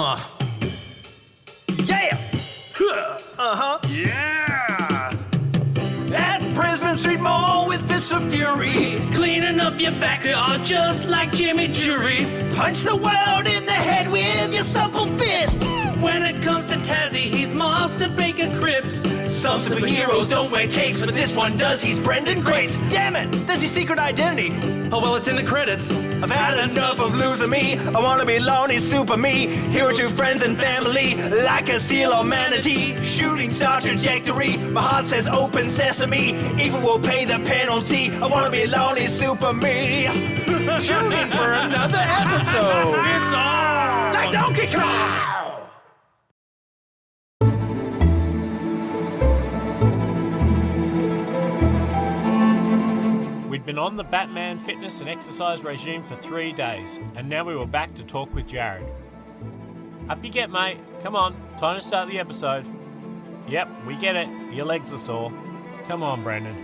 Yeah! Yeah! At Brisbane Street Mall with fists of fury, cleaning up your backyard just like Jimmy Jury. Punch the world in the head with your supple fist. When it comes to Tassie, he's Master Baker Cripps. Some superheroes don't wear capes, but this one does. He's Brendan Grates. Damn it, that's his secret identity. Oh well, it's in the credits. I've had enough of losing me. I wanna be lonely, super me. Hero to friends and family, like a seal or manatee. Shooting star trajectory. My heart says open sesame. Evil will pay the penalty. I wanna be lonely, super me. Shooting for another episode. It's on like Donkey Kong. We'd been on the Batman fitness and exercise regime for 3 days, and now we were back to talk with Jared. Up you get, mate. Come on, time to start the episode. Yep, we get it. Your legs are sore. Come on, Brandon.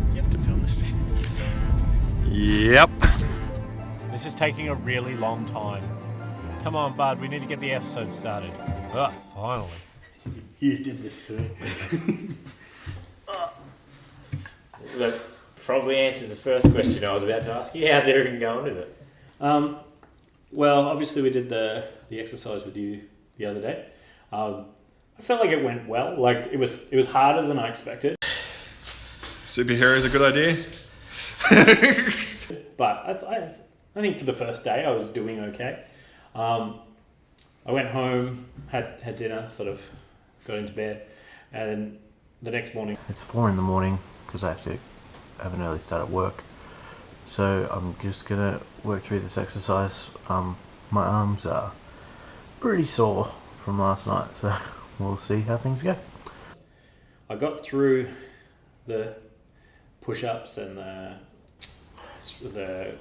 You have to film this bit. Yep. This is taking a really long time. Come on, bud, we need to get the episode started. Oh, finally. You did this to me. Look, probably answers the first question I was about to ask you. How's everything going with it? Well, obviously we did the exercise with you the other day. I felt like it went well. Like it was harder than I expected. Superhero is a good idea. But I think for the first day I was doing okay. I went home, had dinner, sort of got into bed, and the next morning. It's 4 a.m. because I have to have an early start at work. So I'm just gonna work through this exercise. My arms are pretty sore from last night, so we'll see how things go. I got through the push-ups and the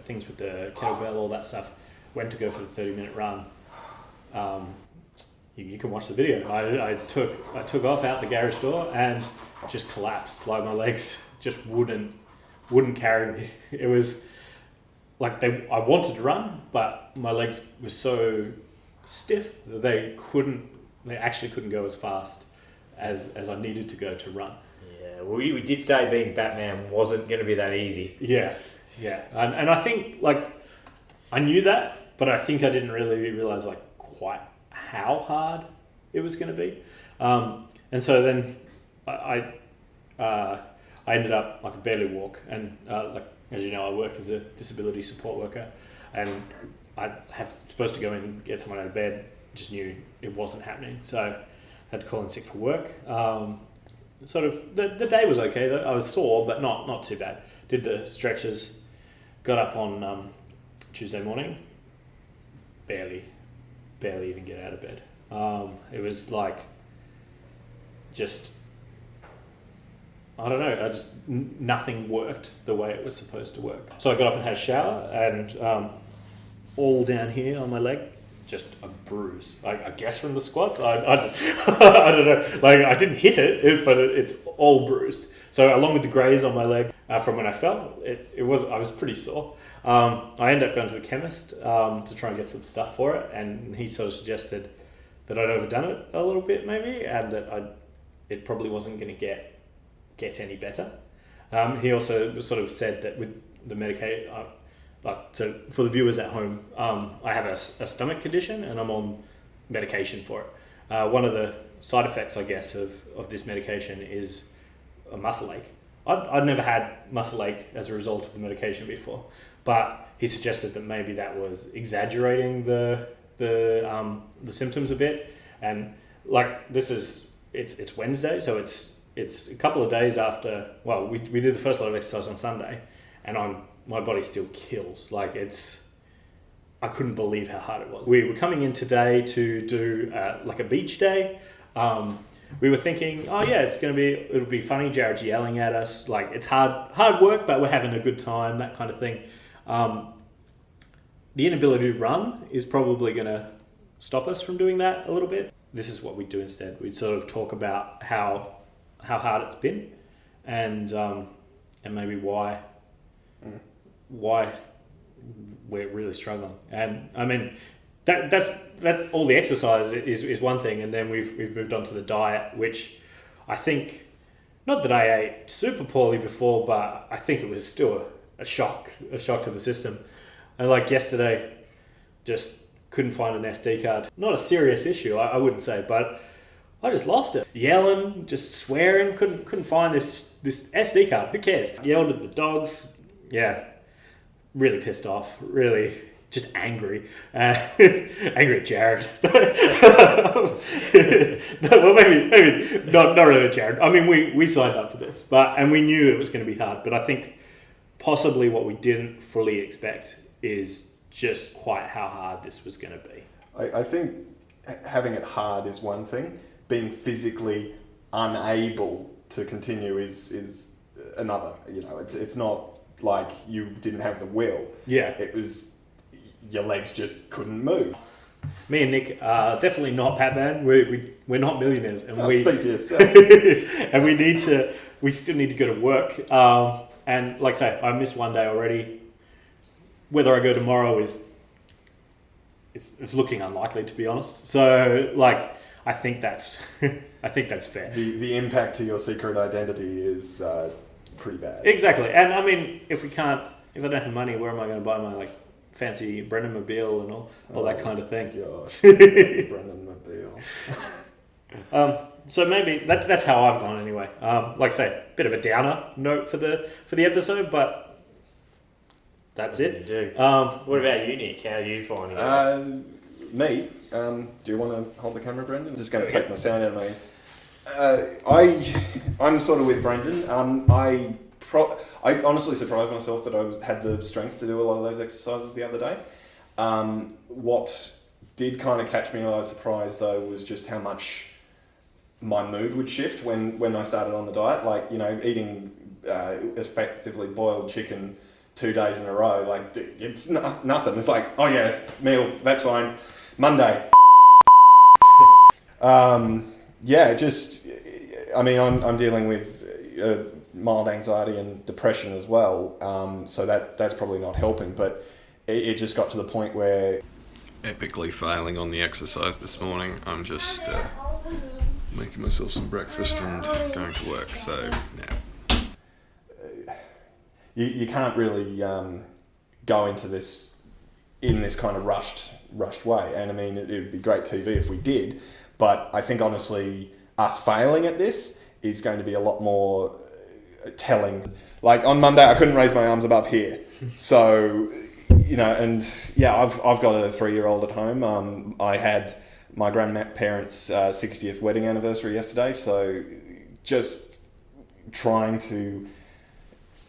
things with the kettlebell, all that stuff. Went to go for the 30-minute run. You can watch the video. I took off out the garage door and just collapsed. Like my legs just wouldn't carry me. It was like I wanted to run, but my legs were so stiff that they actually couldn't go as fast as I needed to go to run. Yeah, well, we did say being Batman wasn't going to be that easy. Yeah. And I think like I knew that, but I think I didn't really realize like quite how hard it was going to be. And so then I ended up, I could barely walk, and like as you know, I work as a disability support worker, and I supposed to go in and get someone out of bed. Just knew it wasn't happening, so I had to call in sick for work. Sort of the day was okay though. I was sore, but not too bad. Did the stretches, got up on Tuesday morning, barely even get out of bed. It was like just. I don't know, nothing worked the way it was supposed to work. So I got up and had a shower, and all down here on my leg, just a bruise. I guess from the squats, I don't know. Like I didn't hit it, but it's all bruised. So along with the graze on my leg from when I fell, I was pretty sore. I ended up going to the chemist to try and get some stuff for it, and he sort of suggested that I'd overdone it a little bit maybe, and that it probably wasn't going to get any better. He also sort of said that with the medication, so for the viewers at home, I have a stomach condition and I'm on medication for it. One of the side effects, I guess, of this medication is a muscle ache. I'd never had muscle ache as a result of the medication before, but he suggested that maybe that was exaggerating the symptoms a bit. And like it's Wednesday, so it's a couple of days after. Well, we did the first lot of exercise on Sunday, and my body still kills. Like I couldn't believe how hard it was. We were coming in today to do like a beach day. We were thinking, oh yeah, it'll be funny. Jared's yelling at us, like it's hard work, but we're having a good time, that kind of thing. The inability to run is probably going to stop us from doing that a little bit. This is what we do instead. We'd sort of talk about how hard it's been, and maybe why we're really struggling. And I mean, that's all. The exercise is one thing, and then we've moved on to the diet, which I think, not that I ate super poorly before, but I think it was still a shock to the system. And like yesterday, just couldn't find an SD card. Not a serious issue, I wouldn't say, but I just lost it. Yelling, just swearing, couldn't find this SD card. Who cares? Yelled at the dogs. Yeah, really pissed off. Really just angry. Angry at Jared. Well, maybe not really at Jared. I mean, we signed up for this, and we knew it was going to be hard. But I think possibly what we didn't fully expect is just quite how hard this was going to be. I think having it hard is one thing. Being physically unable to continue is another. You know, it's not like you didn't have the will. Yeah. It was your legs just couldn't move. Me and Nick are definitely not Batman. We're not millionaires, and Speak for yourself. and we still need to go to work. And like I say, I missed one day already. Whether I go tomorrow it's looking unlikely, to be honest. So like, I think that's fair. The impact to your secret identity is pretty bad. Exactly. And I mean, if I don't have money, where am I going to buy my like fancy Brennan Mobile and all that kind of thing? Gosh, Brennan Mobile. So maybe that's how I've gone anyway. Like I say, bit of a downer note for the episode, but that's it. Do. Um, What about you, Nick? How are you finding it? Me? Do you want to hold the camera, Brendan? I'm just going to take my sound out of my... I'm sort of with Brendan. I honestly surprised myself that I had the strength to do a lot of those exercises the other day. What did kind of catch me by surprise, though, was just how much my mood would shift when I started on the diet. Like, you know, eating effectively boiled chicken 2 days in a row, like, it's nothing. It's like, oh yeah, meal, that's fine. Monday. Yeah, just, I mean, I'm dealing with mild anxiety and depression as well, so that's probably not helping, but it just got to the point where... Epically failing on the exercise this morning. I'm just making myself some breakfast and going to work, so yeah. You can't really go into this in this kind of rushed way. And I mean, it would be great TV if we did, but I think honestly, us failing at this is going to be a lot more telling. Like on Monday, I couldn't raise my arms above here. So, you know, and yeah, I've got a 3-year-old at home. I had my grandparents' 60th wedding anniversary yesterday. So just trying to,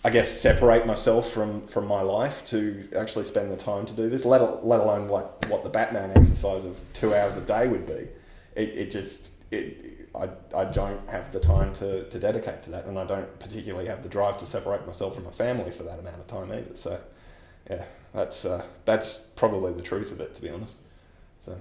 I guess, separate myself from my life to actually spend the time to do this, let alone like what the Batman exercise of 2 hours a day would be. I don't have the time to dedicate to that, and I don't particularly have the drive to separate myself from my family for that amount of time either. So, yeah, that's probably the truth of it, to be honest. So,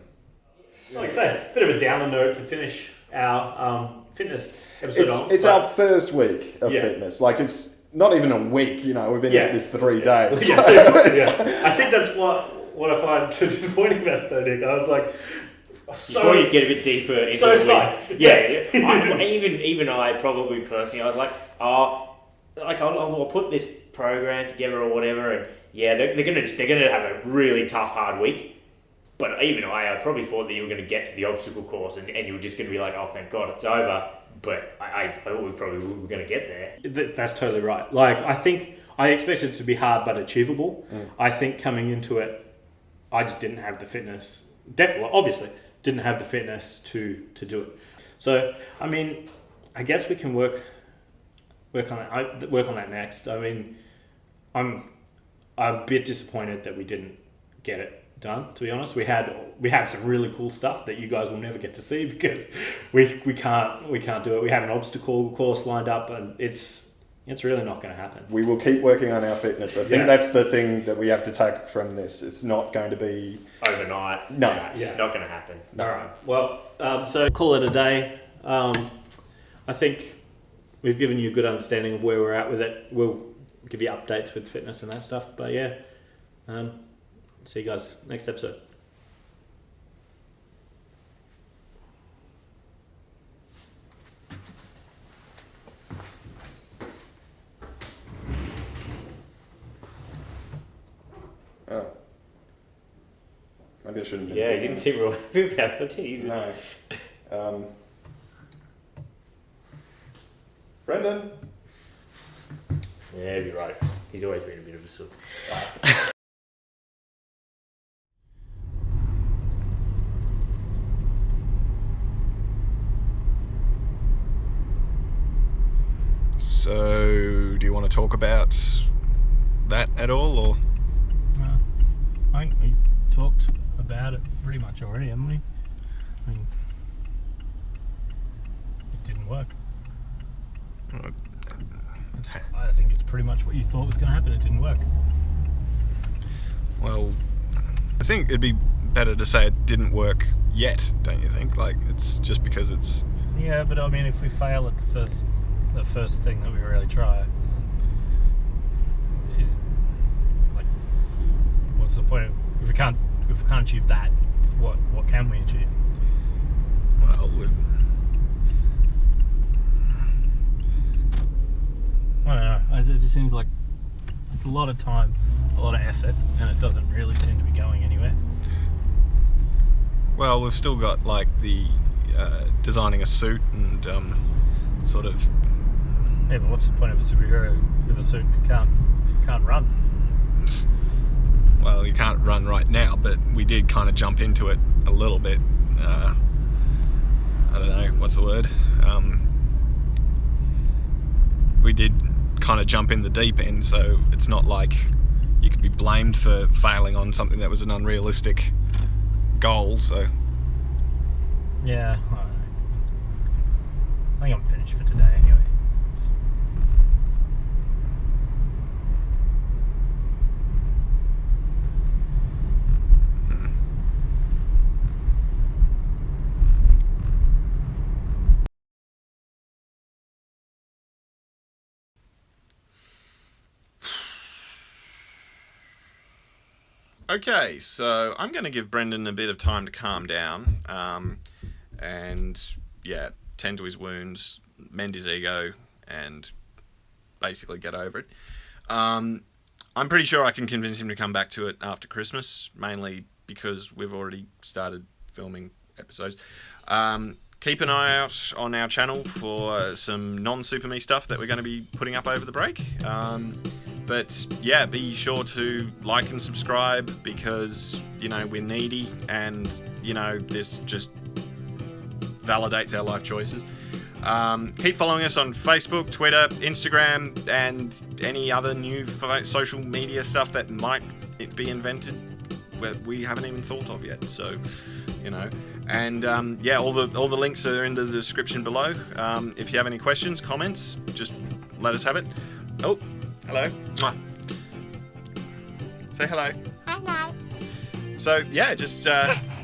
like I say, bit of a downer note to finish our fitness episode. It's our first week of fitness. Like, it's not even a week, you know, we've been at this 3 days. Yeah. I think that's what I find so disappointing about it, though, Nick. I was like, Before you get a bit deeper into so the psyched. week, yeah. Even I probably personally, I was like, I'll put this program together or whatever, and yeah, they're gonna have a really tough, hard week. But even I probably thought that you were going to get to the obstacle course and you were just going to be like, oh, thank God it's over. But I thought we probably were going to get there. That's totally right. Like, I think I expected it to be hard but achievable. I think coming into it, I just didn't have the fitness. Definitely, obviously, didn't have the fitness to do it. So, I mean, I guess we can work on that next. I mean, I'm a bit disappointed that we didn't get it done, to be honest. We had some really cool stuff that you guys will never get to see because we can't do it. We have an obstacle course lined up, and it's really not going to happen. We will keep working on our fitness. I think that's the thing that we have to take from this. It's not going to be overnight. No, it's just not going to happen. No. All right. Well, so call it a day. I think we've given you a good understanding of where we're at with it. We'll give you updates with fitness and that stuff. But yeah, see you guys next episode. maybe I shouldn't. Yeah, you didn't seem real happy about it, did you? No. Brendan. Yeah, you're right. He's always been a bit of a sook. So, do you want to talk about that at all, or? I think we talked about it pretty much already, haven't we? I mean, it didn't work. I think it's pretty much what you thought was going to happen. It didn't work. Well, I think it'd be better to say it didn't work yet, don't you think? Like, it's just because it's... Yeah, but I mean, if we fail at the first thing that we really try, is like, what's the point? If we can't achieve that, what can we achieve? Well, I don't know. It just seems like it's a lot of time, a lot of effort, and it doesn't really seem to be going anywhere. well, we've still got, like, the designing a suit and sort of... Yeah, but what's the point of a superhero with a suit who can't run? Well, you can't run right now, but we did kind of jump into it a little bit. I don't know, what's the word? We did kind of jump in the deep end, so it's not like you could be blamed for failing on something that was an unrealistic goal, so... Yeah, I don't know. I think I'm finished for today anyway. Okay, so I'm going to give Brendan a bit of time to calm down, and, yeah, tend to his wounds, mend his ego, and basically get over it. I'm pretty sure I can convince him to come back to it after Christmas, mainly because we've already started filming episodes. Keep an eye out on our channel for some non-Super Me stuff that we're going to be putting up over the break. But yeah, be sure to like and subscribe because, you know, we're needy and, you know, this just validates our life choices. Keep following us on Facebook, Twitter, Instagram, and any other new social media stuff that might be invented that we haven't even thought of yet. So, you know, and yeah, all the links are in the description below. If you have any questions, comments, just let us have it. Oh, hello. Mwah. Say hello. Hello. So yeah, just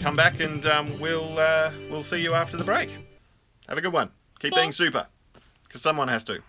come back and we'll see you after the break. Have a good one. Keep being super, because someone has to.